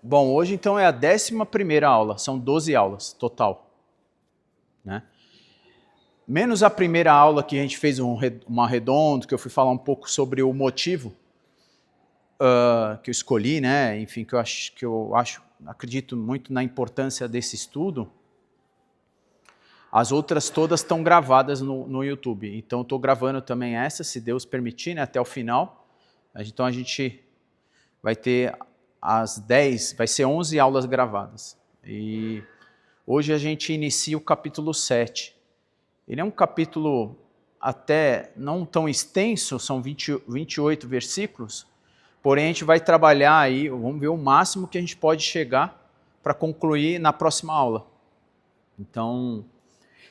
Bom, hoje então é a 11ª aula, são 12 aulas total, né? Menos a primeira aula que a gente fez uma redonda, que eu fui falar um pouco sobre o motivo que eu escolhi, né? Enfim, que eu acredito muito na importância desse estudo. As outras todas estão gravadas no YouTube, então eu estou gravando também essa, se Deus permitir, né, até o final. Então a gente vai ter vai ser 11 aulas gravadas. E hoje a gente inicia o capítulo 7. Ele é um capítulo até não tão extenso, são 28 versículos, porém a gente vai trabalhar aí, vamos ver o máximo que a gente pode chegar para concluir na próxima aula. Então,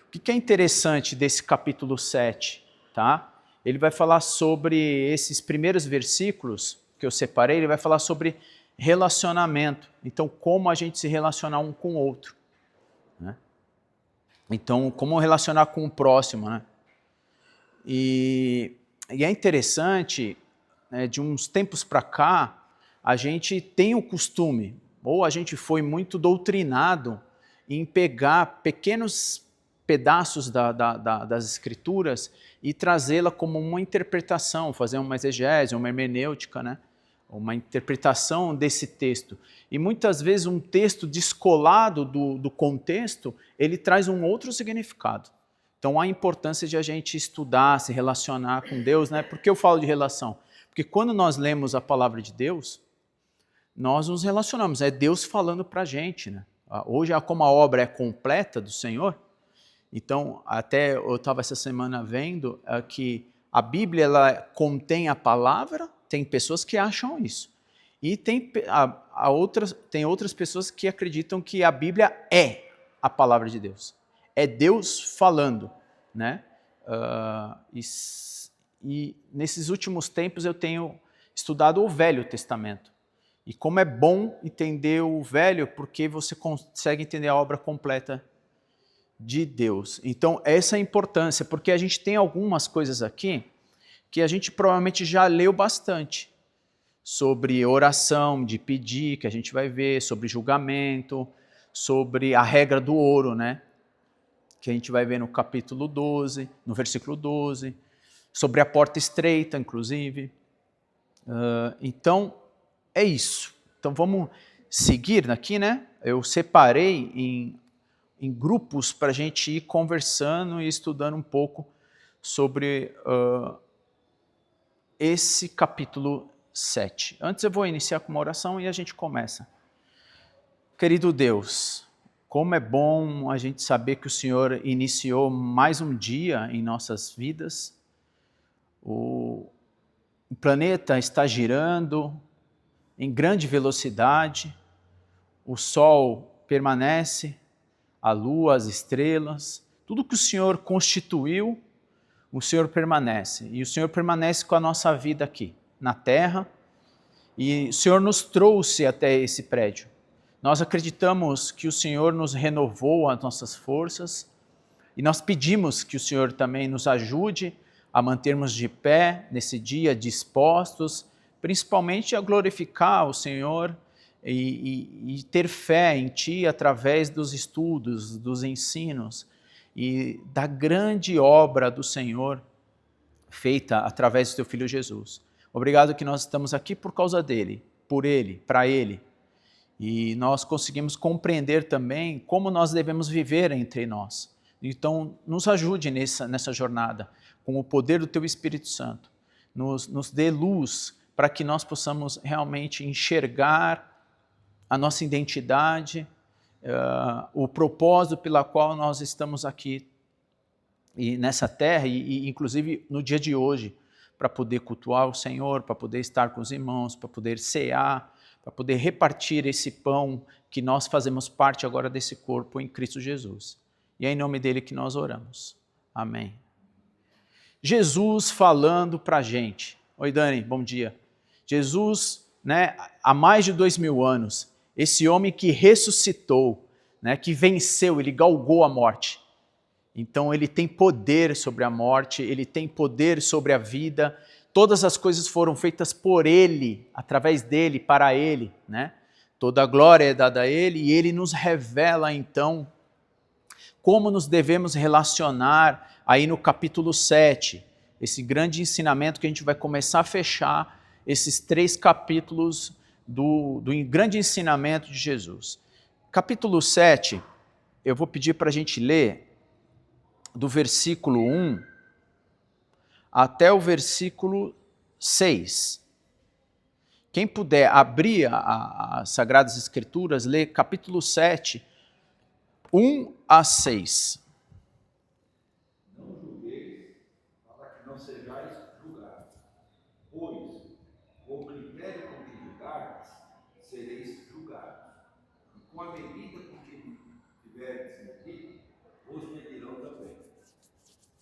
o que é interessante desse capítulo 7, tá? Ele vai falar sobre esses primeiros versículos que eu separei, ele vai falar sobre relacionamento. Então, como a gente se relacionar um com o outro, né? Então, como relacionar com o próximo, né? E é interessante, né, de uns tempos para cá, a gente tem o costume, ou a gente foi muito doutrinado em pegar pequenos pedaços das escrituras e trazê-la como uma interpretação, fazer uma exegese, uma hermenêutica, né? Uma interpretação desse texto. E muitas vezes um texto descolado do contexto, ele traz um outro significado. Então há a importância de a gente estudar, se relacionar com Deus, né? Por que eu falo de relação? Porque quando nós lemos a palavra de Deus, nós nos relacionamos, é Deus falando para a gente, né? Hoje, como a obra é completa do Senhor, então até eu estava essa semana vendo que a Bíblia ela contém a palavra, tem pessoas que acham isso. E tem outras pessoas que acreditam que a Bíblia é a palavra de Deus. É Deus falando, né? E nesses últimos tempos eu tenho estudado o Velho Testamento. E como é bom entender o Velho, porque você consegue entender a obra completa de Deus. Então, essa é a importância, porque a gente tem algumas coisas aqui que a gente provavelmente já leu bastante. Sobre oração, de pedir, que a gente vai ver, sobre julgamento, sobre a regra do ouro, né? Que a gente vai ver no capítulo 12, no versículo 12, sobre a porta estreita, inclusive. Então, é isso. Então, vamos seguir aqui, né? Eu separei em grupos para a gente ir conversando e estudando um pouco sobre esse capítulo 7. Antes eu vou iniciar com uma oração e a gente começa. Querido Deus, como é bom a gente saber que o Senhor iniciou mais um dia em nossas vidas. O planeta está girando em grande velocidade, o Sol permanece, a Lua, as estrelas, tudo que o Senhor constituiu, o Senhor permanece. E o Senhor permanece com a nossa vida aqui, na Terra, e o Senhor nos trouxe até esse prédio. Nós acreditamos que o Senhor nos renovou as nossas forças e nós pedimos que o Senhor também nos ajude a mantermos de pé nesse dia, dispostos, principalmente a glorificar o Senhor e ter fé em Ti através dos estudos, dos ensinos e da grande obra do Senhor feita através do Teu Filho Jesus. Obrigado que nós estamos aqui por causa dEle, por Ele, para Ele. E nós conseguimos compreender também como nós devemos viver entre nós. Então, nos ajude nessa jornada, com o poder do Teu Espírito Santo. Nos dê luz para que nós possamos realmente enxergar a nossa identidade, o propósito pela qual nós estamos aqui e nessa terra, e inclusive no dia de hoje, para poder cultuar o Senhor, para poder estar com os irmãos, para poder cear, para poder repartir esse pão que nós fazemos parte agora desse corpo em Cristo Jesus. E é em nome dele que nós oramos. Amém. Jesus falando para a gente. Oi, Dani, bom dia. Jesus, né, há mais de 2000 anos, esse homem que ressuscitou, né, que venceu, ele galgou a morte. Então ele tem poder sobre a morte, ele tem poder sobre a vida. Todas as coisas foram feitas por ele, através dele, para ele, né? Toda a glória é dada a Ele e Ele nos revela, então, como nos devemos relacionar aí no capítulo 7, esse grande ensinamento que a gente vai começar a fechar esses 3 capítulos do grande ensinamento de Jesus. Capítulo 7, eu vou pedir para a gente ler do versículo 1 até o versículo 6. Quem puder abrir as Sagradas Escrituras, ler capítulo 7, 1 a 6. Não julgueis, para que não sejais julgados, pois, com o critério com que julgardes, sereis julgados. E com a medida com que tiverdes medido, vos medirão também.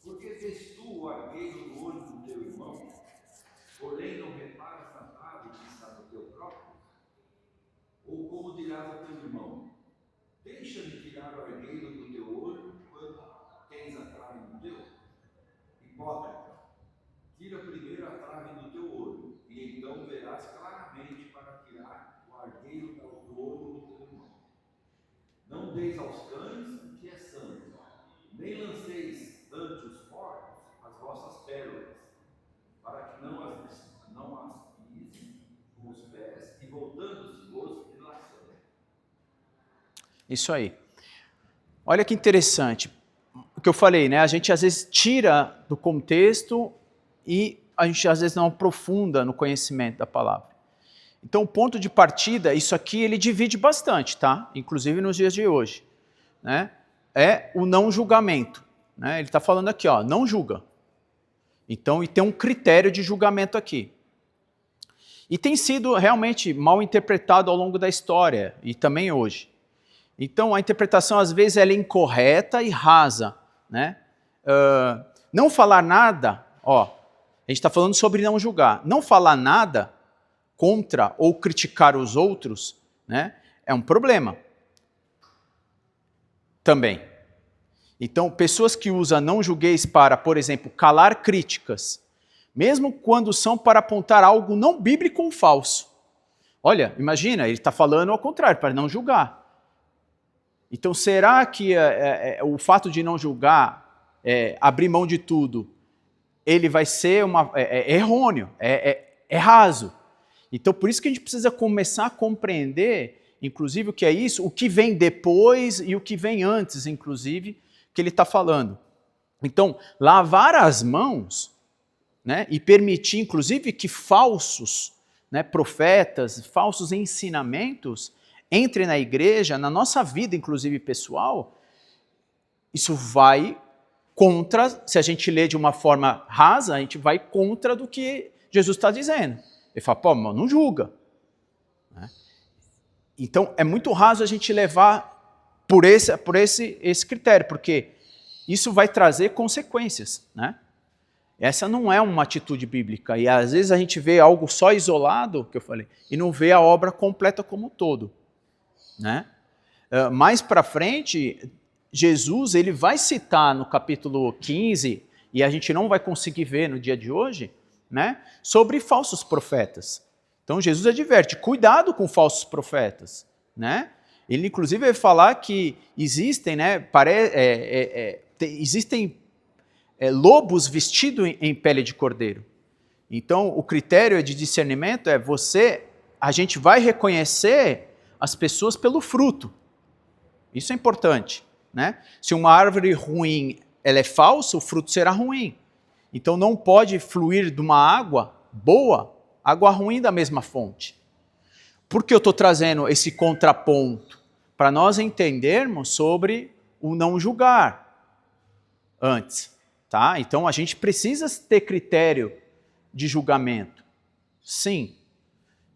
Porque vês tu o argueiro no olho do teu irmão, porém não reparas na trave que está no teu próprio? Ou como dirás ao teu irmão, deixa-me tirar o argueiro do teu olho, quando tens a trave no teu? Hipócrita, tira primeiro a trave do teu olho, e então verás claramente para tirar o argueiro do olho do teu irmão. Não deis aos cães o que é sangue, nem lanceis ante os porcos as vossas pérolas, para que não as pisem com os pés e voltando-se vos dilacerem. Isso aí. Olha que interessante. O que eu falei, né? A gente às vezes tira do contexto e a gente às vezes não aprofunda no conhecimento da palavra. Então, o ponto de partida, isso aqui ele divide bastante, tá? Inclusive nos dias de hoje, né? É o não julgamento, né? Ele está falando aqui, ó, não julga. Então, e tem um critério de julgamento aqui. E tem sido realmente mal interpretado ao longo da história e também hoje. Então, a interpretação, às vezes, ela é incorreta e rasa, né? Não falar nada, ó, a gente está falando sobre não julgar. Não falar nada contra ou criticar os outros, né, é um problema também. Então, pessoas que usam não julgueis para, por exemplo, calar críticas, mesmo quando são para apontar algo não bíblico ou falso. Olha, imagina, ele está falando ao contrário, para não julgar. Então, será que o fato de não julgar, abrir mão de tudo, ele vai ser errôneo, é raso? Então, por isso que a gente precisa começar a compreender, inclusive, o que é isso, o que vem depois e o que vem antes, inclusive, que ele está falando. Então, lavar as mãos, né, e permitir, inclusive, que falsos, né, profetas, falsos ensinamentos entrem na igreja, na nossa vida, inclusive pessoal, isso vai contra, se a gente lê de uma forma rasa, a gente vai contra do que Jesus está dizendo. Ele fala, pô, mas não julga. Né? Então, é muito raso a gente levar por esse critério, porque isso vai trazer consequências. Né? Essa não é uma atitude bíblica. E às vezes a gente vê algo só isolado, que eu falei, e não vê a obra completa como um todo. Né? Mais para frente, Jesus ele vai citar no capítulo 15, e a gente não vai conseguir ver no dia de hoje, né, sobre falsos profetas. Então Jesus adverte, cuidado com falsos profetas. Né? Ele inclusive vai falar que existem, né, existem lobos vestidos em pele de cordeiro. Então o critério de discernimento é a gente vai reconhecer as pessoas pelo fruto. Isso é importante. Né? Se uma árvore ruim ela é falsa, o fruto será ruim. Então não pode fluir de uma água boa, água ruim da mesma fonte. Por que eu estou trazendo esse contraponto? Para nós entendermos sobre o não julgar antes. Tá? Então a gente precisa ter critério de julgamento. Sim.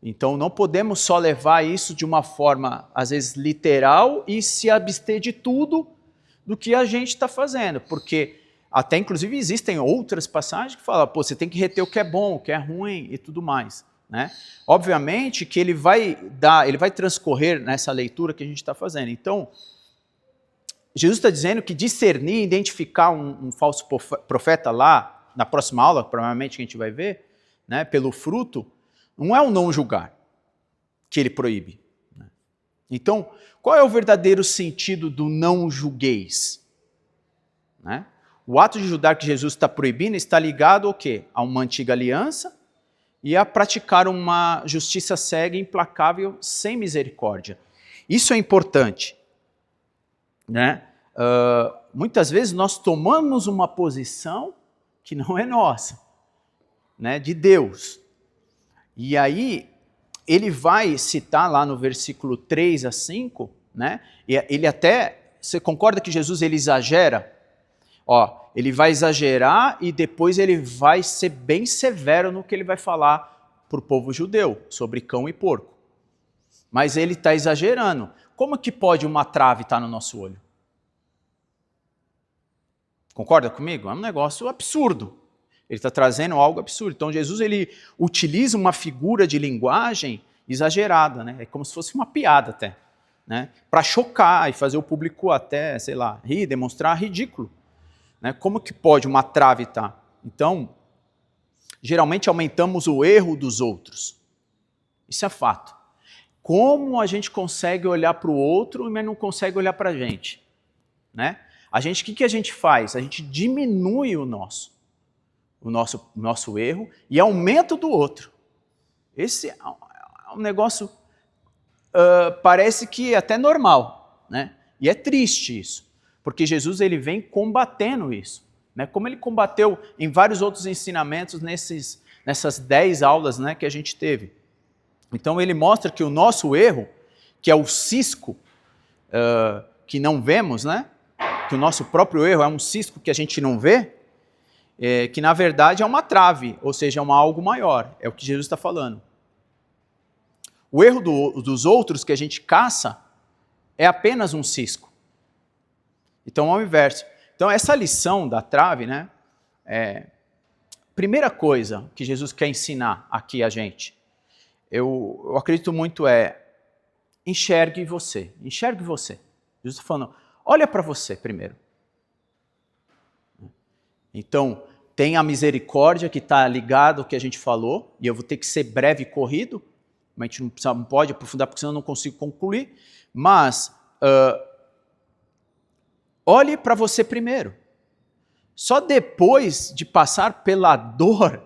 Então não podemos só levar isso de uma forma, às vezes, literal e se abster de tudo do que a gente está fazendo. Porque até, inclusive, existem outras passagens que falam, pô, você tem que reter o que é bom, o que é ruim e tudo mais. Né? Obviamente que ele vai transcorrer nessa leitura que a gente está fazendo. Então, Jesus está dizendo que discernir, identificar um falso profeta lá, na próxima aula, provavelmente que a gente vai ver, né, pelo fruto, não é o não julgar que ele proíbe. Então, qual é o verdadeiro sentido do não julgueis? Né? O ato de julgar que Jesus está proibindo está ligado ao quê? A uma antiga aliança e a praticar uma justiça cega, implacável, sem misericórdia. Isso é importante. Né? Muitas vezes nós tomamos uma posição que não é nossa, né? De Deus. E aí ele vai citar lá no versículo 3 a 5, né? E ele até, você concorda que Jesus ele exagera? Ó, ele vai exagerar e depois ele vai ser bem severo no que ele vai falar para o povo judeu, sobre cão e porco. Mas ele está exagerando. Como que pode uma trave estar no nosso olho? Concorda comigo? É um negócio absurdo. Ele está trazendo algo absurdo. Então Jesus ele utiliza uma figura de linguagem exagerada, né? É como se fosse uma piada até, né? Para chocar e fazer o público até, sei lá, rir, demonstrar ridículo. Né? Como que pode uma trave estar? Então, geralmente aumentamos o erro dos outros. Isso é fato. Como a gente consegue olhar para o outro, mas não consegue olhar para a gente? Né? O que a gente faz? A gente diminui o nosso erro e aumenta o do outro. Esse é um negócio, parece que é até normal, né? E é triste isso, porque Jesus ele vem combatendo isso, né? Como ele combateu em vários outros ensinamentos nessas 10 aulas, né, que a gente teve. Então ele mostra que o nosso erro, que é o cisco que não vemos, né? Que o nosso próprio erro é um cisco que a gente não vê, que na verdade é uma trave, ou seja, é algo maior, é o que Jesus está falando. O erro dos outros que a gente caça é apenas um cisco. Então, ao inverso. Então, essa lição da trave, né? Primeira coisa que Jesus quer ensinar aqui a gente, eu acredito muito enxergue você. Enxergue você. Jesus está falando, olha para você primeiro. Então, tem a misericórdia que está ligado ao que a gente falou, e eu vou ter que ser breve e corrido, a gente não pode aprofundar, porque senão eu não consigo concluir, mas olhe para você primeiro. Só depois de passar pela dor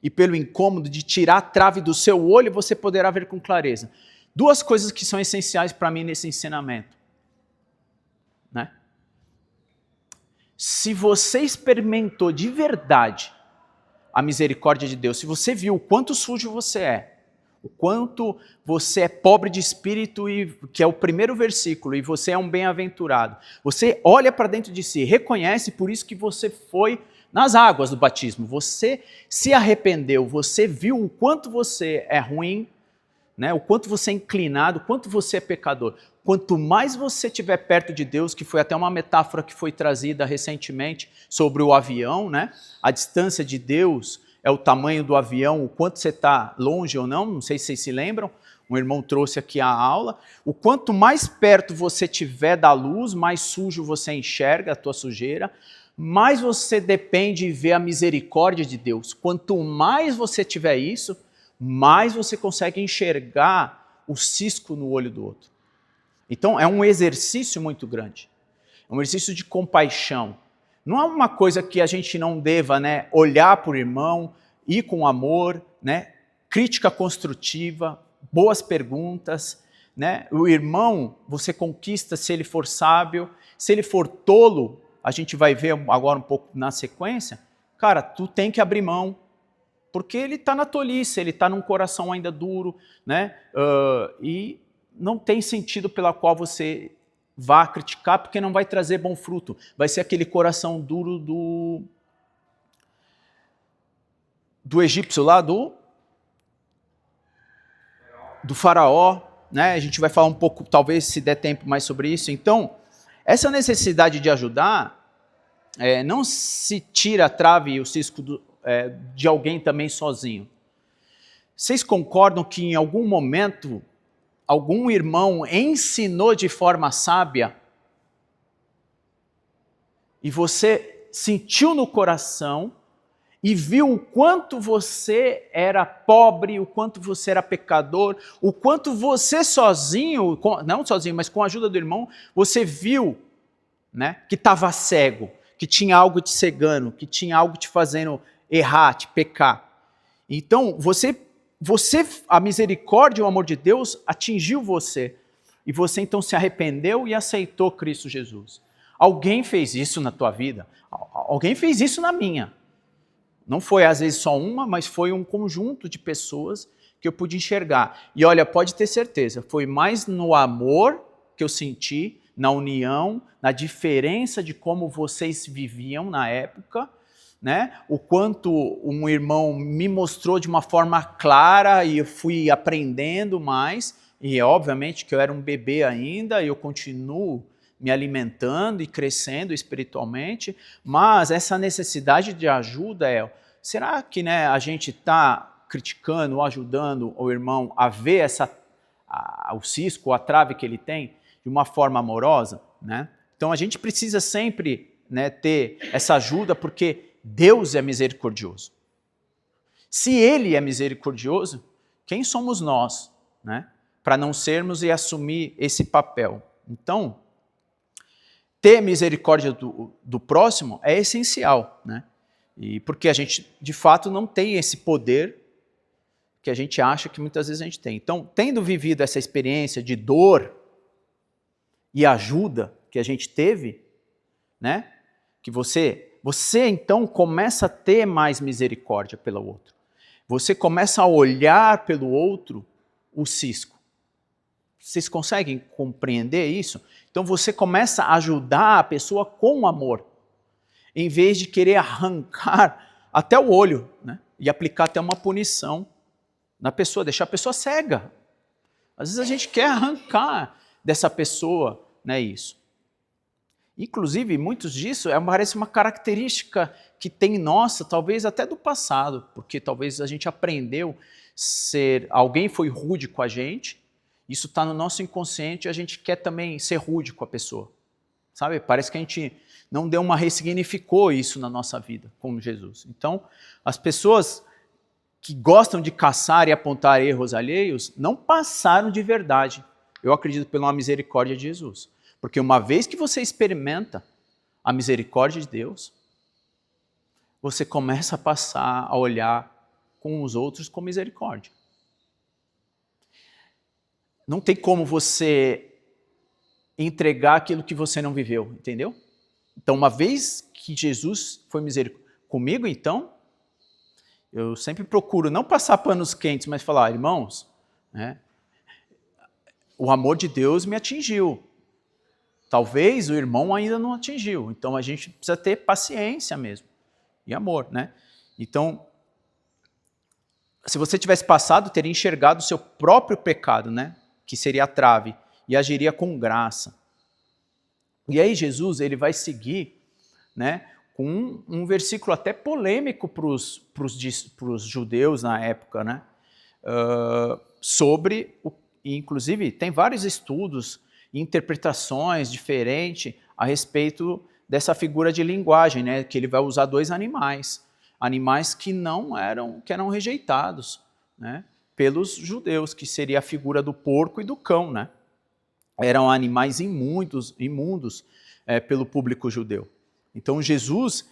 e pelo incômodo de tirar a trave do seu olho, você poderá ver com clareza. 2 coisas que são essenciais para mim nesse ensinamento. Né? Se você experimentou de verdade a misericórdia de Deus, se você viu o quanto sujo você é, o quanto você é pobre de espírito, que é o primeiro versículo, e você é um bem-aventurado, você olha para dentro de si, reconhece por isso que você foi nas águas do batismo, você se arrependeu, você viu o quanto você é ruim, né? O quanto você é inclinado, o quanto você é pecador. Quanto mais você estiver perto de Deus, que foi até uma metáfora que foi trazida recentemente sobre o avião, né? A distância de Deus é o tamanho do avião, o quanto você está longe ou não sei se vocês se lembram, um irmão trouxe aqui a aula. O quanto mais perto você estiver da luz, mais sujo você enxerga a tua sujeira, mais você depende de ver a misericórdia de Deus. Quanto mais você tiver isso, mais você consegue enxergar o cisco no olho do outro. Então é um exercício muito grande, é um exercício de compaixão. Não é uma coisa que a gente não deva, né, olhar para o irmão, ir com amor, né, crítica construtiva, boas perguntas. Né? O irmão você conquista se ele for sábio, se ele for tolo, a gente vai ver agora um pouco na sequência, cara, tu tem que abrir mão, porque ele está na tolice, ele está num coração ainda duro, né? E não tem sentido pela qual você vá criticar, porque não vai trazer bom fruto. Vai ser aquele coração duro do egípcio lá, do faraó, né? A gente vai falar um pouco, talvez se der tempo mais sobre isso. Então, essa necessidade de ajudar, não se tira a trave e o cisco de alguém também sozinho. Vocês concordam que em algum momento algum irmão ensinou de forma sábia e você sentiu no coração e viu o quanto você era pobre, o quanto você era pecador, o quanto você sozinho, não sozinho, mas com a ajuda do irmão, você viu, né, que estava cego, que tinha algo te cegando, que tinha algo te fazendo errar, te pecar. Então, a misericórdia e o amor de Deus atingiu você. E você então se arrependeu e aceitou Cristo Jesus. Alguém fez isso na tua vida. Alguém fez isso na minha. Não foi às vezes só uma, mas foi um conjunto de pessoas que eu pude enxergar. E olha, pode ter certeza, foi mais no amor que eu senti, na união, na diferença de como vocês viviam na época, né? O quanto um irmão me mostrou de uma forma clara e eu fui aprendendo mais, e obviamente que eu era um bebê ainda, e eu continuo me alimentando e crescendo espiritualmente, mas essa necessidade de ajuda será que, né, a gente está criticando ou ajudando o irmão a ver o cisco, a trave que ele tem de uma forma amorosa, né? Então a gente precisa sempre, né, ter essa ajuda, porque Deus é misericordioso. Se Ele é misericordioso, quem somos nós, né, para não sermos e assumir esse papel? Então, ter misericórdia do próximo é essencial, né? E porque a gente, de fato, não tem esse poder que a gente acha que muitas vezes a gente tem. Então, tendo vivido essa experiência de dor e ajuda que a gente teve, né, que você então começa a ter mais misericórdia pelo outro. Você começa a olhar pelo outro o cisco. Vocês conseguem compreender isso? Então você começa a ajudar a pessoa com amor, em vez de querer arrancar até o olho, né, e aplicar até uma punição na pessoa, deixar a pessoa cega. Às vezes a gente quer arrancar dessa pessoa, né, isso. Inclusive, muitos disso parece uma característica que tem nossa, talvez até do passado, porque talvez a gente aprendeu alguém foi rude com a gente, isso está no nosso inconsciente e a gente quer também ser rude com a pessoa. Sabe? Parece que a gente não ressignificou isso na nossa vida, como Jesus. Então, as pessoas que gostam de caçar e apontar erros alheios não passaram de verdade. Eu acredito pela misericórdia de Jesus. Porque uma vez que você experimenta a misericórdia de Deus, você começa a passar a olhar com os outros com misericórdia. Não tem como você entregar aquilo que você não viveu, entendeu? Então, uma vez que Jesus foi misericordioso comigo, então, eu sempre procuro não passar panos quentes, mas falar, irmãos, né, o amor de Deus me atingiu. Talvez o irmão ainda não atingiu, então a gente precisa ter paciência mesmo e amor, né? Então, se você tivesse passado, teria enxergado o seu próprio pecado, né? Que seria a trave, e agiria com graça. E aí Jesus, ele vai seguir, né, com um versículo até polêmico para os judeus na época, né? Inclusive, tem vários estudos e interpretações diferentes a respeito dessa figura de linguagem, né, que ele vai usar dois animais que eram rejeitados, né, pelos judeus, que seria a figura do porco e do cão, né? Eram animais imundos pelo público judeu. Então Jesus,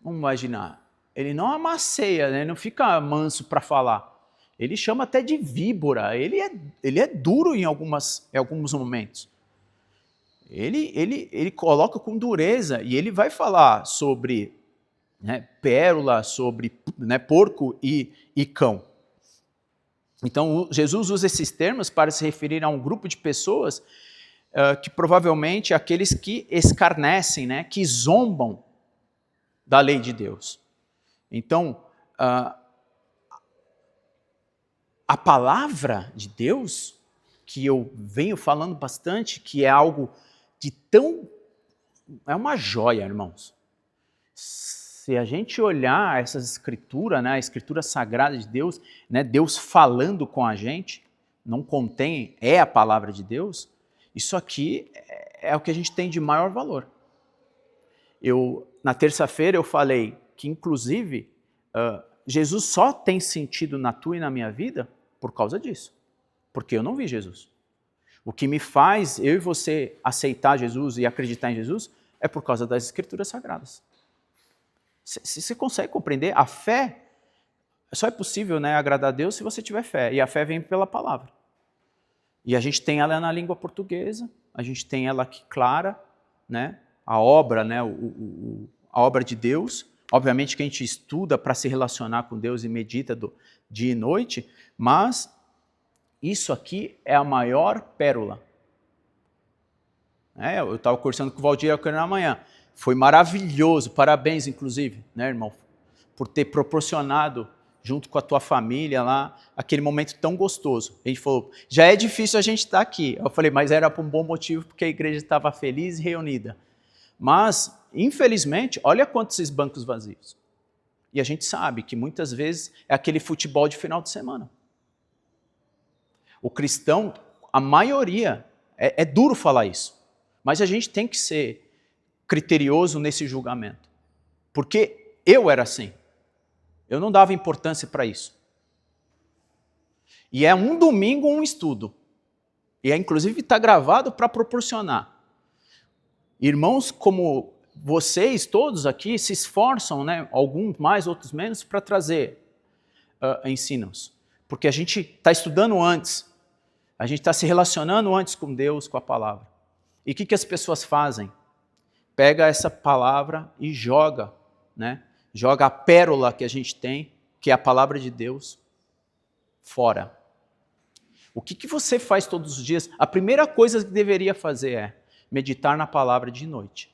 vamos imaginar, ele não amasseia, né? Não fica manso para falar. Ele chama até de víbora, ele é duro em alguns momentos. Ele coloca com dureza e ele vai falar sobre, né, pérola, sobre, né, porco e cão. Então Jesus usa esses termos para se referir a um grupo de pessoas que provavelmente aqueles que escarnecem, né, que zombam da lei de Deus. Então, a palavra de Deus, que eu venho falando bastante, que é algo é uma joia, irmãos. Se a gente olhar essas escrituras, né, a escritura sagrada de Deus, né, Deus falando com a gente, não contém, é a palavra de Deus, isso aqui é o que a gente tem de maior valor. Na terça-feira eu falei que, inclusive, Jesus só tem sentido na tua e na minha vida por causa disso, porque eu não vi Jesus. O que me faz, eu e você, aceitar Jesus e acreditar em Jesus é por causa das Escrituras Sagradas. Você consegue compreender? A fé só é possível, né, agradar a Deus se você tiver fé, e a fé vem pela palavra. E a gente tem ela na língua portuguesa, a gente tem ela aqui clara, né, a obra, né, a obra de Deus. Obviamente que a gente estuda para se relacionar com Deus e medita dia e noite, mas isso aqui é a maior pérola. Eu estava conversando com o Valdir na manhã, foi maravilhoso, parabéns inclusive, né, irmão, por ter proporcionado junto com a tua família lá, aquele momento tão gostoso. A gente falou, já é difícil a gente estar aqui. Eu falei, mas era por um bom motivo, porque a igreja estava feliz e reunida. Mas, infelizmente, olha quantos esses bancos vazios. E a gente sabe que muitas vezes é aquele futebol de final de semana. O cristão, a maioria, é duro falar isso, mas a gente tem que ser criterioso nesse julgamento. Porque eu era assim. Eu não dava importância para isso. E é um domingo um estudo. E inclusive está gravado para proporcionar. Irmãos como vocês, todos aqui, se esforçam, né, alguns mais, outros menos, para trazer ensinos. Porque a gente está estudando antes. A gente está se relacionando antes com Deus, com a palavra. E o que as pessoas fazem? Pega essa palavra e joga, né? Joga a pérola que a gente tem, que é a palavra de Deus, fora. O que você faz todos os dias? A primeira coisa que deveria fazer é meditar na palavra de noite.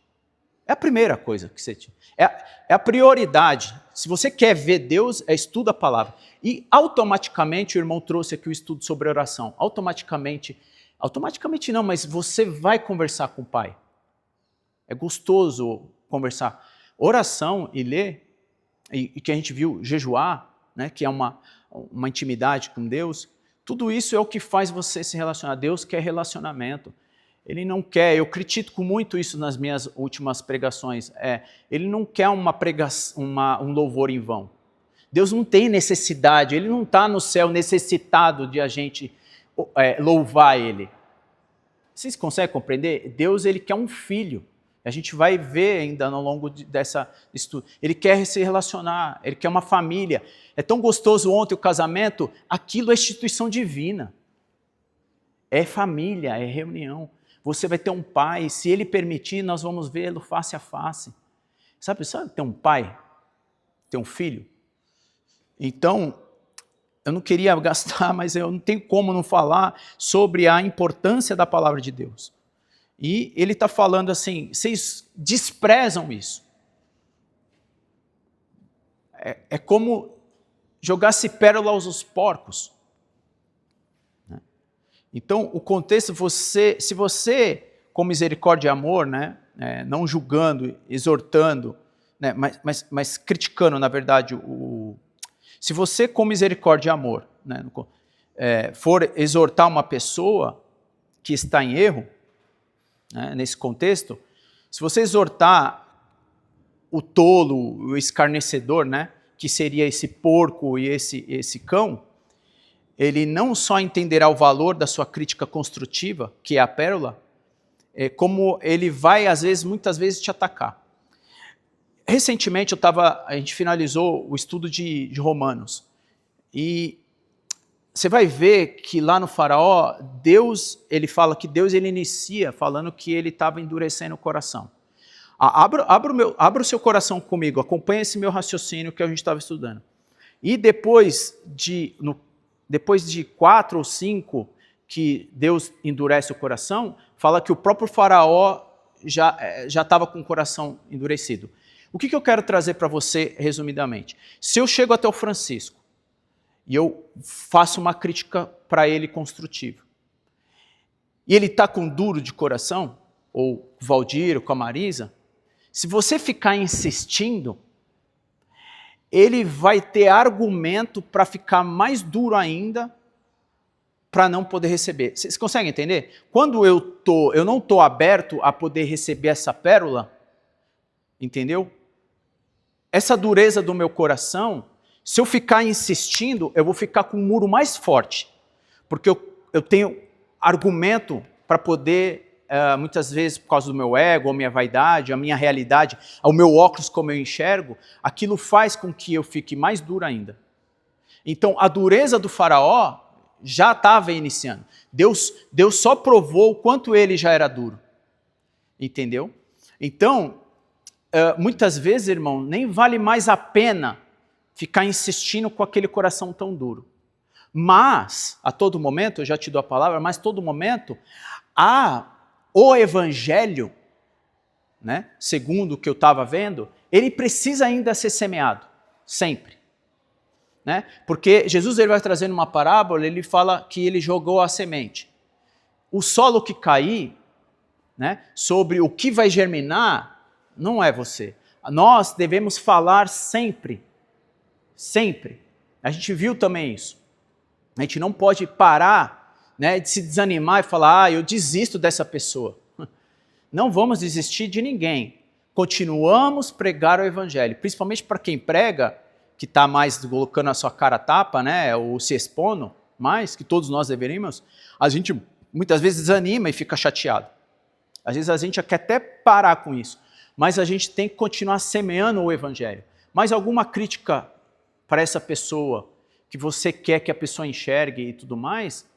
É a primeira coisa que você tinha. É a prioridade. Se você quer ver Deus, estuda a palavra. E automaticamente, o irmão trouxe aqui o estudo sobre oração. Automaticamente não, mas você vai conversar com o Pai. É gostoso conversar. Oração e ler, e que a gente viu jejuar, né, que é uma intimidade com Deus, tudo isso é o que faz você se relacionar. Deus quer relacionamento. Ele não quer, eu critico muito isso nas minhas últimas pregações, ele não quer um louvor em vão. Deus não tem necessidade, ele não está no céu necessitado de a gente louvar ele. Vocês conseguem compreender? Deus, ele quer um filho. A gente vai ver ainda ao longo dessa estudo. Ele quer se relacionar, ele quer uma família. É tão gostoso ontem o casamento, aquilo é instituição divina. É família, é reunião. Você vai ter um pai, se ele permitir, nós vamos vê-lo face a face. Sabe ter um pai, ter um filho? Então, eu não queria gastar, mas eu não tenho como não falar sobre a importância da palavra de Deus. E ele está falando assim, vocês desprezam isso. É como jogasse pérola aos porcos. Então, o contexto, se você, com misericórdia e amor, né, não julgando, exortando, né, mas criticando, na verdade, se você, com misericórdia e amor, né, for exortar uma pessoa que está em erro, né, nesse contexto, se você exortar o tolo, o escarnecedor, né, que seria esse porco e esse cão, ele não só entenderá o valor da sua crítica construtiva, que é a pérola, como ele vai, muitas vezes, te atacar. Recentemente, a gente finalizou o estudo de Romanos, e você vai ver que lá no Faraó, Deus, ele fala que Deus ele inicia falando que ele estava endurecendo o coração. Abra o seu coração comigo, acompanhe esse meu raciocínio que a gente estava estudando. E depois de 4 ou 5 que Deus endurece o coração, fala que o próprio Faraó já estava com o coração endurecido. O que eu quero trazer para você, resumidamente? Se eu chego até o Francisco e eu faço uma crítica para ele construtiva, e ele está com duro de coração, ou com o Valdir, ou com a Marisa, se você ficar insistindo, ele vai ter argumento para ficar mais duro ainda, para não poder receber. Vocês conseguem entender? Quando eu não estou aberto a poder receber essa pérola, Entendeu? Essa dureza do meu coração, se eu ficar insistindo, eu vou ficar com um muro mais forte. Porque eu tenho argumento para poder, muitas vezes, por causa do meu ego, a minha vaidade, a minha realidade, o meu óculos como eu enxergo, aquilo faz com que eu fique mais duro ainda. Então, a dureza do faraó já estava iniciando. Deus só provou o quanto ele já era duro. Entendeu? Então, muitas vezes, irmão, nem vale mais a pena ficar insistindo com aquele coração tão duro. Mas, a todo momento, eu já te dou a palavra, mas a todo momento, o evangelho, né, segundo o que eu estava vendo, ele precisa ainda ser semeado, sempre. Né? Porque Jesus ele vai trazendo uma parábola, ele fala que ele jogou a semente. O solo que cair, né, sobre o que vai germinar, não é você. Nós devemos falar sempre. Sempre. A gente viu também isso. A gente não pode parar, né, de se desanimar e falar, eu desisto dessa pessoa. Não vamos desistir de ninguém. Continuamos a pregar o evangelho, principalmente para quem prega, que está mais colocando a sua cara a tapa, né, ou se expondo mais, que todos nós deveríamos, a gente muitas vezes desanima e fica chateado. Às vezes a gente quer até parar com isso, mas a gente tem que continuar semeando o evangelho. Mas alguma crítica para essa pessoa, que você quer que a pessoa enxergue e tudo mais,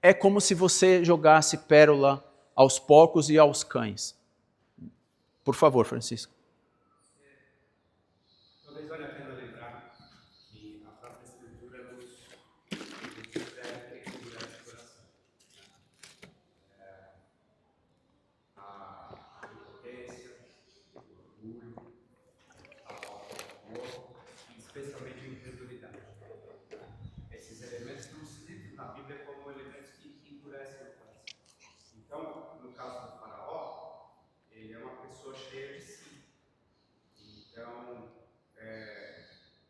é como se você jogasse pérola aos porcos e aos cães. Por favor, Francisco. Talvez valha a pena lembrar que a própria Escritura nos deve equilibrar esse coração. A impotência, o orgulho, a falta de amor, e especialmente a incredulidade. Esses elementos não se citam na Bíblia como elementos que endurecem o coração. Então, no caso do faraó, ele é uma pessoa cheia de si. Então,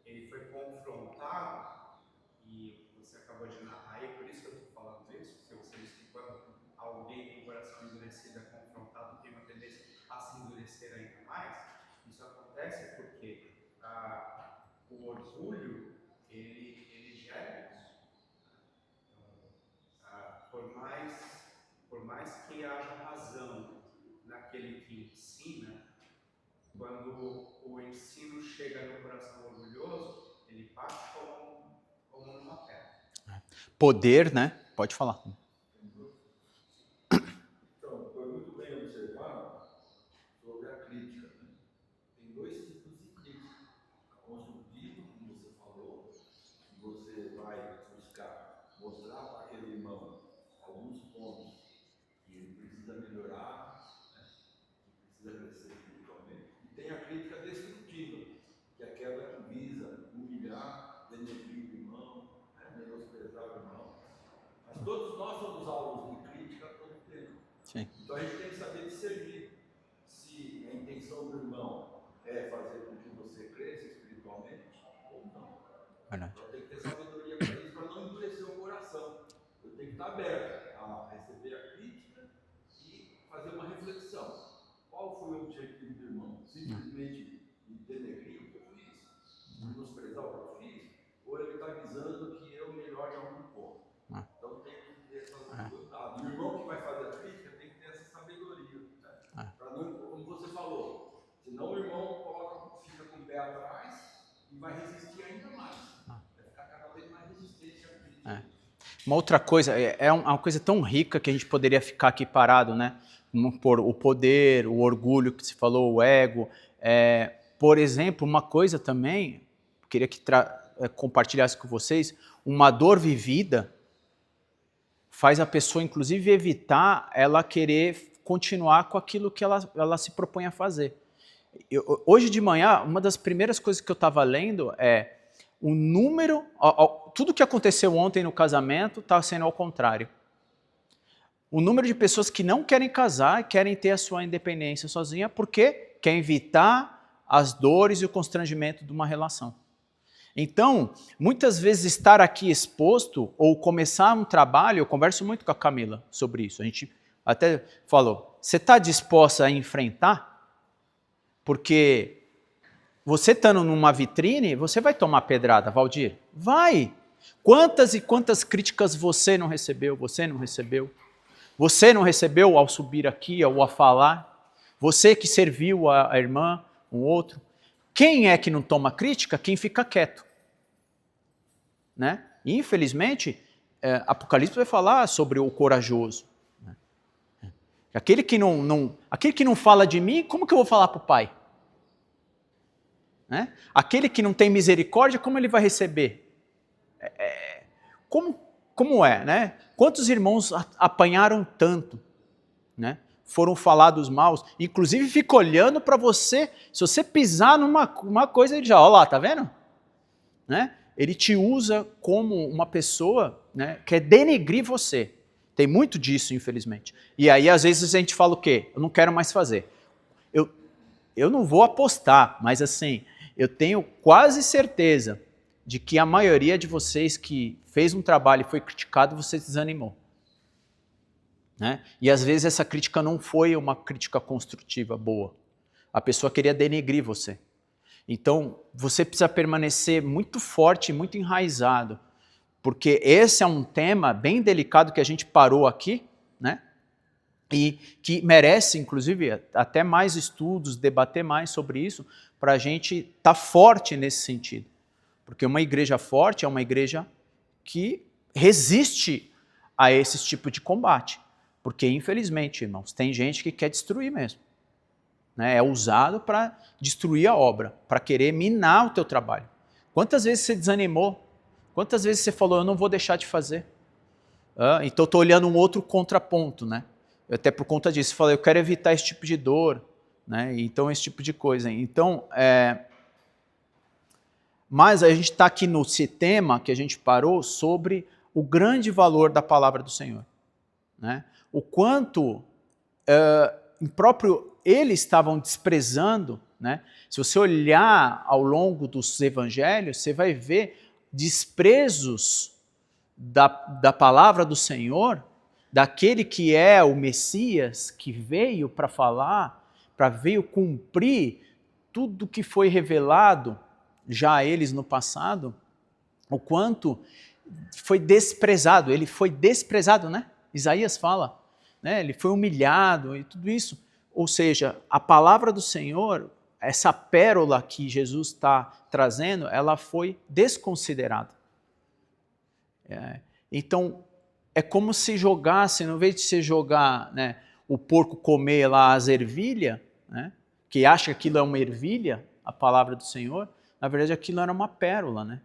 ele foi confrontado, e você acabou de narrar aí, por isso que eu estou falando isso, porque você disse que quando alguém com o coração endurecido é confrontado, tem uma tendência a se endurecer ainda mais. Isso acontece porque o orgulho, ele gera isso. Então, por mais que haja razão naquele que ensina, quando o ensino chega no coração orgulhoso, ele bate como numa pedra. Poder, né? Pode falar. Então, foi muito bem observado sobre a crítica. Né? Tem dois tipos de crítica. A construtiva, como você falou, que você vai buscar mostrar para aquele irmão alguns pontos que ele precisa melhorar, né? Que precisa crescer espiritualmente. E tem a crítica destrutiva, que é aquela que visa humilhar, denegrir o irmão, né? Menosprezar o irmão. Mas todos nós somos alvos de crítica todo o tempo. Sim. Então a gente tem que saber discernir se a intenção do irmão é fazer com que você cresça espiritualmente ou não. Verdade. Então tem que ter sabedoria para isso, para não endurecer o coração. Eu tenho que estar aberto a receber a crítica e fazer uma reflexão. Qual foi o objetivo do irmão? Simplesmente denegrir o que eu fiz? Menosprezar o que eu fiz? Ou ele está visando que eu melhore algum ponto? Então tem que ter essa cuidado. O irmão que vai fazer a crítica tem que ter essa sabedoria. Né? Para não, como você falou, senão o irmão fica com o pé atrás e vai resistir ainda mais. Vai ficar cada vez mais resistente à crítica. Uma outra coisa, é uma coisa tão rica que a gente poderia ficar aqui parado, né? Por o poder, o orgulho que se falou, o ego. Por exemplo, uma coisa também, queria que compartilhasse com vocês, uma dor vivida faz a pessoa, inclusive, evitar ela querer continuar com aquilo que ela se propõe a fazer. Hoje de manhã, uma das primeiras coisas que eu estava lendo é o número, tudo que aconteceu ontem no casamento está sendo ao contrário. O número de pessoas que não querem casar, querem ter a sua independência sozinha, porque quer evitar as dores e o constrangimento de uma relação. Então, muitas vezes estar aqui exposto ou começar um trabalho, eu converso muito com a Camila sobre isso. A gente até falou, você está disposta a enfrentar? Porque você estando numa vitrine, você vai tomar pedrada, Valdir? Vai! Quantas e quantas críticas você não recebeu? Você não recebeu? Você não recebeu ao subir aqui, ou a falar? Você que serviu a irmã, um outro? Quem é que não toma crítica? Quem fica quieto. Né? E, infelizmente, Apocalipse vai falar sobre o corajoso. Né? Aquele que não fala de mim, como que eu vou falar para o Pai? Né? Aquele que não tem misericórdia, como ele vai receber? Como é? Né? Quantos irmãos apanharam tanto? Né? Foram falados maus, inclusive fica olhando para você, se você pisar numa coisa, ele já, ó lá, tá vendo? Né? Ele te usa como uma pessoa, né, que quer denegrir você. Tem muito disso, infelizmente. E aí, às vezes, a gente fala o quê? Eu não quero mais fazer. Eu não vou apostar, mas assim, eu tenho quase certeza de que a maioria de vocês que fez um trabalho e foi criticado, você desanimou. Né? E às vezes essa crítica não foi uma crítica construtiva, boa. A pessoa queria denegrir você. Então, você precisa permanecer muito forte, muito enraizado, porque esse é um tema bem delicado que a gente parou aqui, né? E que merece, inclusive, até mais estudos, debater mais sobre isso, para a gente estar forte nesse sentido. Porque uma igreja forte é uma igreja que resiste a esse tipo de combate. Porque, infelizmente, irmãos, tem gente que quer destruir mesmo. Né? É usado para destruir a obra, para querer minar o teu trabalho. Quantas vezes você desanimou? Quantas vezes você falou, eu não vou deixar de fazer? Então, estou olhando um outro contraponto, né? Eu, até por conta disso, falei, eu quero evitar esse tipo de dor, né? Então, esse tipo de coisa. Então, mas a gente está aqui no tema que a gente parou sobre o grande valor da palavra do Senhor. Né? O quanto próprio eles estavam desprezando, né? Se você olhar ao longo dos evangelhos, você vai ver desprezos da palavra do Senhor, daquele que é o Messias, que veio para falar, veio cumprir tudo que foi revelado já a eles no passado, o quanto foi desprezado, ele foi desprezado, né? Isaías fala, né? Ele foi humilhado e tudo isso. Ou seja, a palavra do Senhor, essa pérola que Jesus está trazendo, ela foi desconsiderada. Então, é como se jogasse, no vez de você jogar, né, o porco comer lá as ervilhas, né, que acha que aquilo é uma ervilha, a palavra do Senhor, na verdade aquilo era uma pérola, né?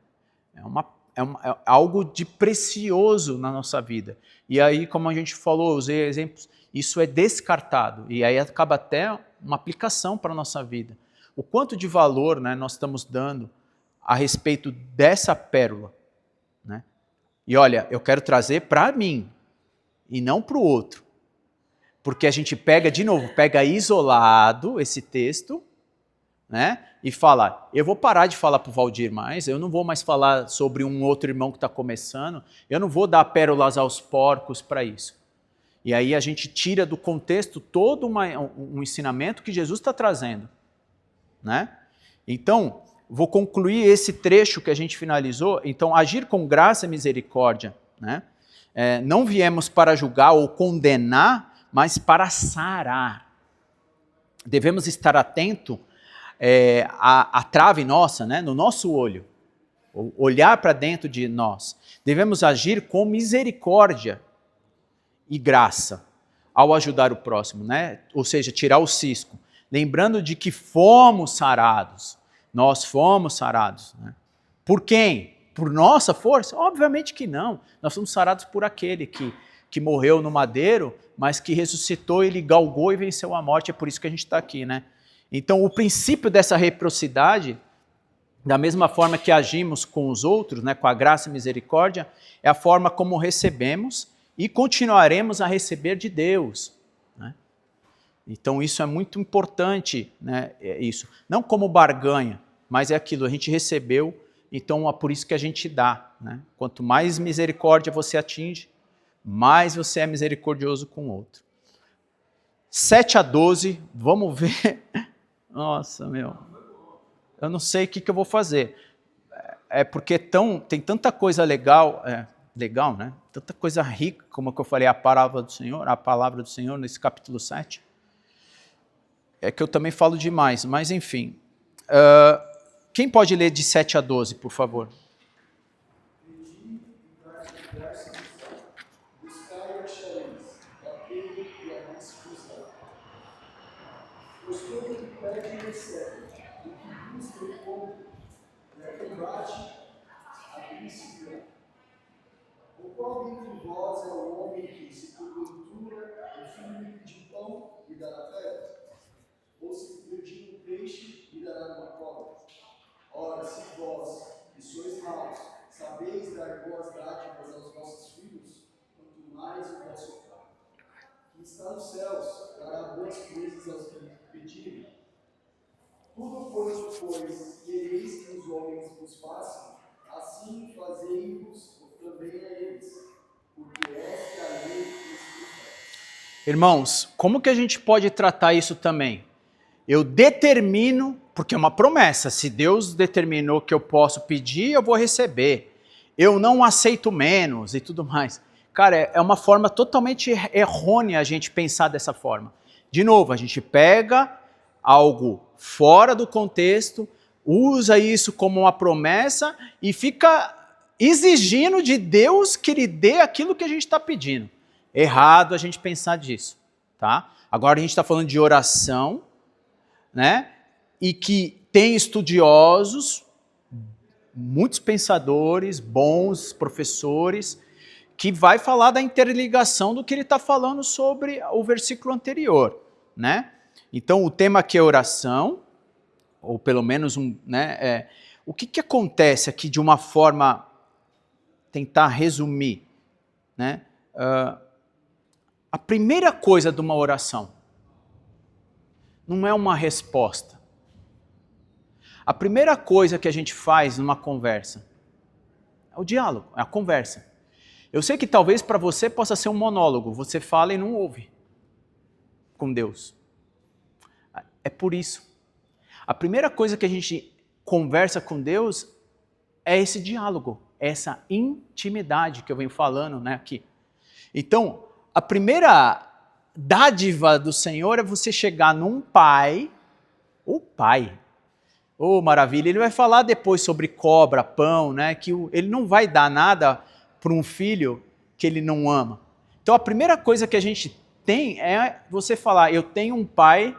É algo de precioso na nossa vida. E aí, como a gente falou, usei exemplos, isso é descartado. E aí acaba até uma aplicação para a nossa vida. O quanto de valor, né, nós estamos dando a respeito dessa pérola. Né? E olha, eu quero trazer para mim e não para o outro. Porque a gente pega, de novo, pega isolado esse texto, né? E fala, eu vou parar de falar para o Valdir mais, eu não vou mais falar sobre um outro irmão que está começando, eu não vou dar pérolas aos porcos para isso. E aí a gente tira do contexto todo um ensinamento que Jesus está trazendo. Né? Então, vou concluir esse trecho que a gente finalizou. Então, agir com graça e misericórdia. Né? Não viemos para julgar ou condenar, mas para sarar. Devemos estar atentos a trave nossa, né, no nosso olho, olhar para dentro de nós. Devemos agir com misericórdia e graça ao ajudar o próximo, né? Ou seja, tirar o cisco, lembrando de que fomos sarados, nós fomos sarados. Né? Por quem? Por nossa força? Obviamente que não, nós fomos sarados por aquele que morreu no madeiro, mas que ressuscitou, ele galgou e venceu a morte, é por isso que a gente está aqui, né? Então, o princípio dessa reciprocidade, da mesma forma que agimos com os outros, né, com a graça e misericórdia, é a forma como recebemos e continuaremos a receber de Deus. Né? Então, isso é muito importante, né, isso. Não como barganha, mas é aquilo, a gente recebeu, então é por isso que a gente dá. Né? Quanto mais misericórdia você atinge, mais você é misericordioso com o outro. 7 a 12, vamos ver... Nossa, meu. Eu não sei o que eu vou fazer. É porque tem tanta coisa legal, legal, né? Tanta coisa rica, como que eu falei, a palavra do Senhor nesse capítulo 7. É que eu também falo demais, mas enfim. Quem pode ler de 7 a 12, por favor? Buscai e achareis, batei e abri-se-vos-á. Pois todo o que pede recebe, o que busca encontra, e a quem bate, abri-se-lhe. O qual dentre vós é o homem que, se porventura o filho lhe pedir pão, lhe dará pedra? Ou se pedir um peixe, lhe dará uma cobra? Ora, se vós, que sois maus, sabeis dar boas dádivas aos vossos filhos, quanto mais o vosso Pai, que está nos céus, dará boas coisas aos que lhe pedirem. Tudo quanto, pois, quereis que os homens vos façam, assim fazei-vos também a eles, porque esta é a lei dos profetas. Irmãos, como que a gente pode tratar isso também? Eu determino, porque é uma promessa, se Deus determinou que eu posso pedir, eu vou receber. Eu não aceito menos e tudo mais. Cara, é uma forma totalmente errônea a gente pensar dessa forma. De novo, a gente pega algo fora do contexto, usa isso como uma promessa e fica exigindo de Deus que Ele dê aquilo que a gente está pedindo. Errado a gente pensar disso, tá? Agora a gente está falando de oração, né? E que tem estudiosos, muitos pensadores, bons professores, que vai falar da interligação do que ele está falando sobre o versículo anterior, né? Então o tema aqui é oração, ou pelo menos o que acontece aqui de uma forma, tentar resumir, né? A primeira coisa de uma oração não é uma resposta. A primeira coisa que a gente faz numa conversa é o diálogo, é a conversa. Eu sei que talvez para você possa ser um monólogo, você fala e não ouve com Deus. É por isso. A primeira coisa que a gente conversa com Deus é esse diálogo, essa intimidade que eu venho falando, né, aqui. Então, a primeira dádiva do Senhor é você chegar num pai, o pai. Oh, maravilha, ele vai falar depois sobre cobra, pão, né, que ele não vai dar nada para um filho que ele não ama. Então a primeira coisa que a gente tem é você falar, eu tenho um pai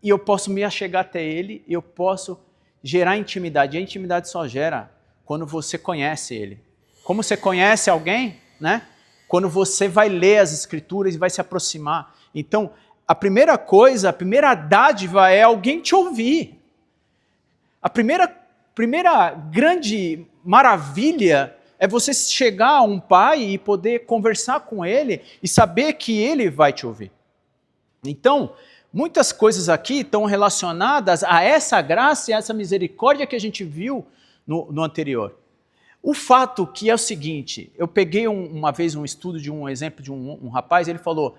e eu posso me achegar até ele, e eu posso gerar intimidade. E a intimidade só gera quando você conhece ele. Como você conhece alguém, né? Quando você vai ler as escrituras e vai se aproximar. Então, a primeira coisa, a primeira dádiva é alguém te ouvir. A primeira grande maravilha é você chegar a um pai e poder conversar com ele e saber que ele vai te ouvir. Então, muitas coisas aqui estão relacionadas a essa graça e a essa misericórdia que a gente viu no anterior. O fato que é o seguinte, eu peguei uma vez um estudo de um exemplo de um rapaz, ele falou,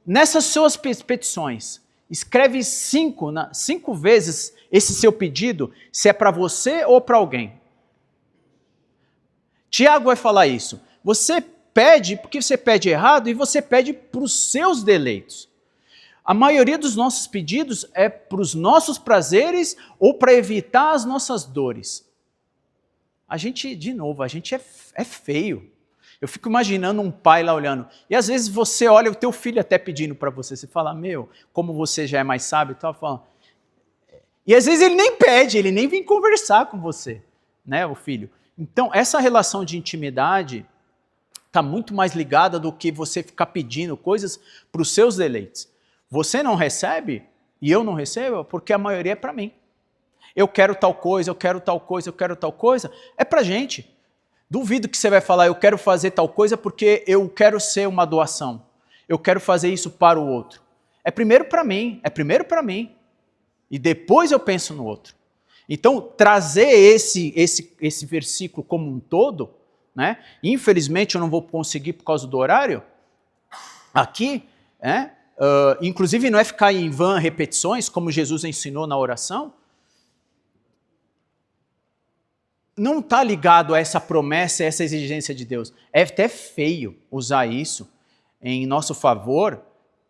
nessas suas petições, escreve 5 vezes esse seu pedido, se é para você ou para alguém. Tiago vai falar isso. Você pede porque você pede errado e você pede para os seus deleitos. A maioria dos nossos pedidos é para os nossos prazeres ou para evitar as nossas dores. A gente, de novo, a gente é feio. Eu fico imaginando um pai lá olhando. E às vezes você olha o teu filho até pedindo para você. Você fala, meu, como você já é mais sábio e tal. Fala. E às vezes ele nem pede, ele nem vem conversar com você, né, o filho. Então, essa relação de intimidade está muito mais ligada do que você ficar pedindo coisas para os seus deleites. Você não recebe, e eu não recebo, porque a maioria é para mim. Eu quero tal coisa, eu quero tal coisa, eu quero tal coisa. É para gente. Duvido que você vai falar, eu quero fazer tal coisa porque eu quero ser uma doação. Eu quero fazer isso para o outro. É primeiro para mim, E depois eu penso no outro. Então, trazer esse versículo como um todo, né? Infelizmente eu não vou conseguir por causa do horário, aqui, inclusive não é ficar em vã repetições, como Jesus ensinou na oração, não está ligado a essa promessa, a essa exigência de Deus. É até feio usar isso em nosso favor,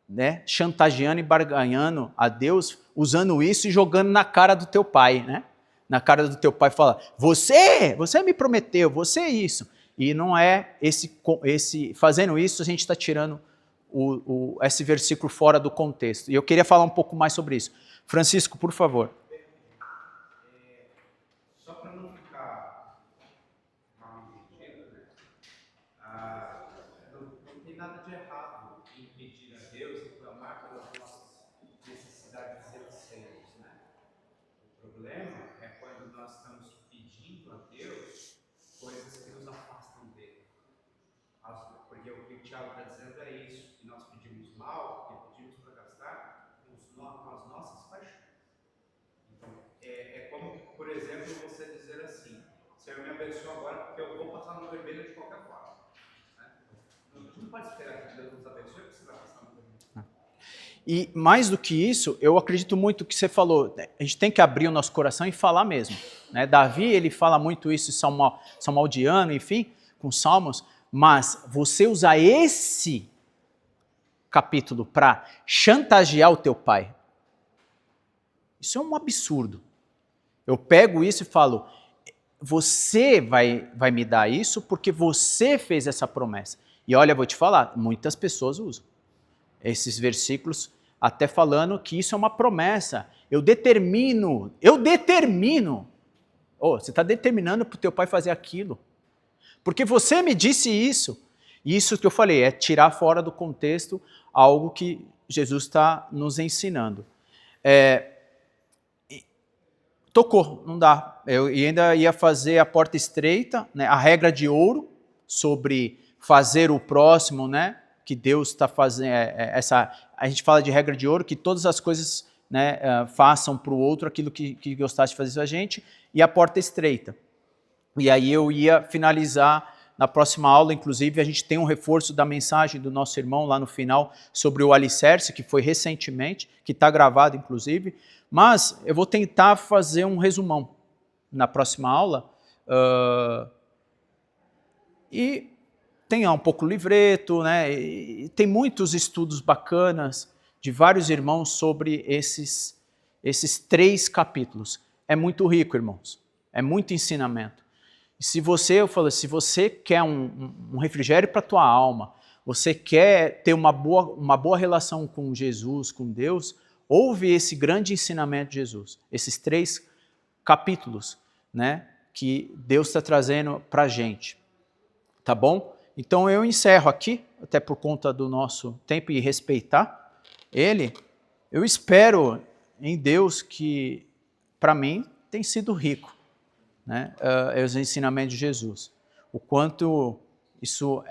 né, chantageando e barganhando a Deus, usando isso e jogando na cara do teu pai, né? Na cara do teu pai, fala, você me prometeu, você é isso. E não é fazendo isso, a gente está tirando esse versículo fora do contexto. E eu queria falar um pouco mais sobre isso. Francisco, por favor. Só para não ficar mal entendido, né? Não tem nada de errado em pedir a Deus e clamar pelas nossas necessidades financeiras, né? O problema é quando nós estamos pedindo a Deus coisas que nos afastam dele. Porque o que o Tiago está dizendo é isso, que nós pedimos mal, porque pedimos para gastar com as nossas paixões. Então, é como, por exemplo, você dizer assim, Senhor, me abençoa agora porque eu vou passar no vermelho de qualquer forma. Né? A gente não pode esperar que Deus nos abençoe porque você vai passar no vermelho. E mais do que isso, eu acredito muito que você falou, a gente tem que abrir o nosso coração e falar mesmo. Né? Davi, ele fala muito isso em Salmodiano, enfim, com Salmos, mas você usar esse capítulo para chantagear o teu pai, isso é um absurdo. Eu pego isso e falo, você vai me dar isso porque você fez essa promessa. E olha, eu vou te falar, muitas pessoas usam esses versículos até falando que isso é uma promessa. Eu determino. Você está determinando para o teu pai fazer aquilo. Porque você me disse isso. E isso que eu falei, é tirar fora do contexto algo que Jesus está nos ensinando. Tocou, não dá. Eu ainda ia fazer a porta estreita, né, a regra de ouro sobre fazer o próximo, né, que Deus está fazendo, a gente fala de regra de ouro, que todas as coisas, né, façam para o outro aquilo que gostasse de fazer a gente, e a porta estreita. E aí eu ia finalizar na próxima aula, inclusive a gente tem um reforço da mensagem do nosso irmão lá no final sobre o alicerce, que foi recentemente, que está gravado inclusive, mas eu vou tentar fazer um resumão na próxima aula, e tem um pouco o livreto, né? E tem muitos estudos bacanas de vários irmãos sobre esses 3 capítulos. É muito rico, irmãos. É muito ensinamento. E se você quer um refrigério para a tua alma, você quer ter uma boa relação com Jesus, com Deus, ouve esse grande ensinamento de Jesus. Esses 3 capítulos, né, que Deus está trazendo para a gente. Tá bom? Então eu encerro aqui, até por conta do nosso tempo e respeitar ele. Eu espero em Deus que, para mim, tem sido rico, né, os ensinamentos de Jesus. O quanto isso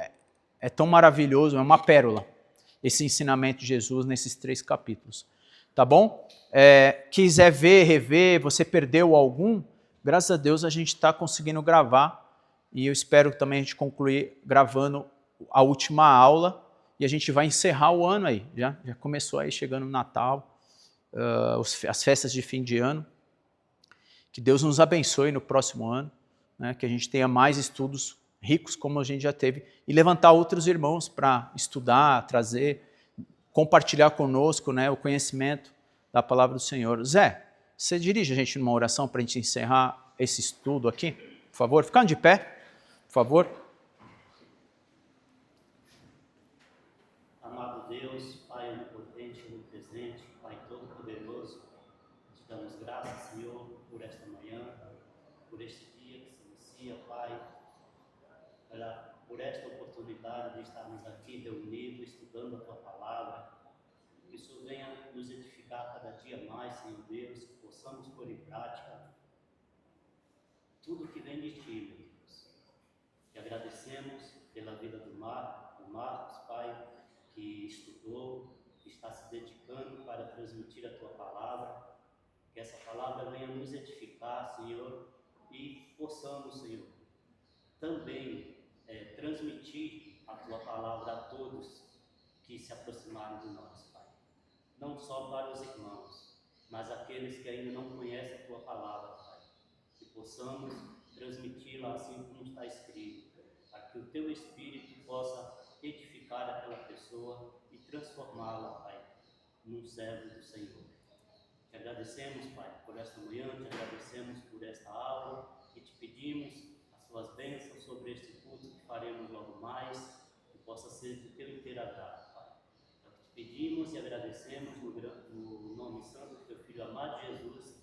é tão maravilhoso, é uma pérola, esse ensinamento de Jesus nesses 3 capítulos. Tá bom? Quiser ver, rever, você perdeu algum, graças a Deus a gente está conseguindo gravar. E eu espero também a gente concluir gravando a última aula e a gente vai encerrar o ano aí. Já começou aí, chegando o Natal, as festas de fim de ano. Que Deus nos abençoe no próximo ano, né, que a gente tenha mais estudos ricos como a gente já teve e levantar outros irmãos para estudar, trazer, compartilhar conosco, né, o conhecimento da palavra do Senhor. Zé, você dirige a gente numa oração para a gente encerrar esse estudo aqui? Por favor, ficando de pé. Por favor. Amado Deus, Pai onipotente, onipresente, Pai todo-poderoso, te damos graças, Senhor, por esta manhã, por este dia que se inicia, Pai, por esta oportunidade de estarmos aqui reunidos, estudando a Tua Palavra. Que o Senhor venha nos edificar cada dia mais, Senhor Deus, que possamos pôr em prática tudo que vem de Ti, meu Deus. E agradecemos pela vida do Marcos, Pai, que estudou, que está se dedicando para transmitir a Tua Palavra. Que essa palavra venha nos edificar, Senhor, e possamos, Senhor, também transmitir a Tua Palavra a todos que se aproximarem de nós, Pai. não só para os irmãos, mas aqueles que ainda não conhecem a Tua palavra, Pai. Que possamos transmiti-la assim como está escrito, para que o Teu Espírito possa edificar aquela pessoa e transformá-la, Pai, num servo do Senhor. Te agradecemos, Pai, por esta manhã, te agradecemos por esta aula e te pedimos as Suas bênçãos sobre este culto que faremos logo mais, que possa ser de Teu inteiro agrado, Pai. É o que te pedimos e agradecemos no nome santo do Teu Filho amado Jesus.